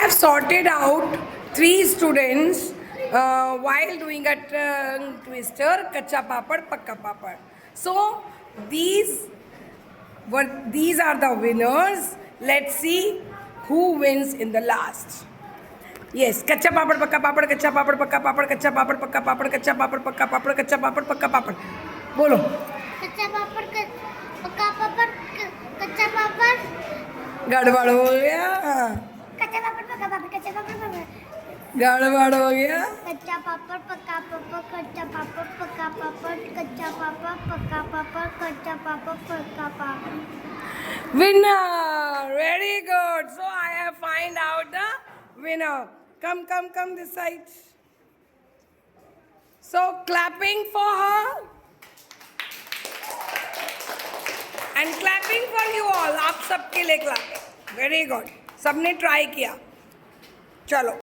have sorted out 3 students while doing a tongue twister, kacha papad, pakka papad. So these are the winners. Let's see who wins in the last. Yes, kacha papad, pakka papad, kacha papad, pakka papad, kacha papad, pakka papad, kacha papad, pakka papad, kacha papad, pakka papad. Bolo. कच्चा पापड़ पक्का पापड़ कच्चा पापड़ गड़बड़ हो गया. कच्चा पापड़ पक्का पापड़ कच्चा पापड़ पक्का गड़बड़ हो गया. कच्चा पापड़ पक्का पापड़ कच्चा पापड़ पक्का पापड़ कच्चा पापड़ पक्का पापड़ कच्चा पापड़ पक्का पापड़. Winner! Very good. So I have find out the winner. Come this side. So clapping for her. And clapping for you all. आप सबके लिए clapping. Very good. सबने try किया. चलो.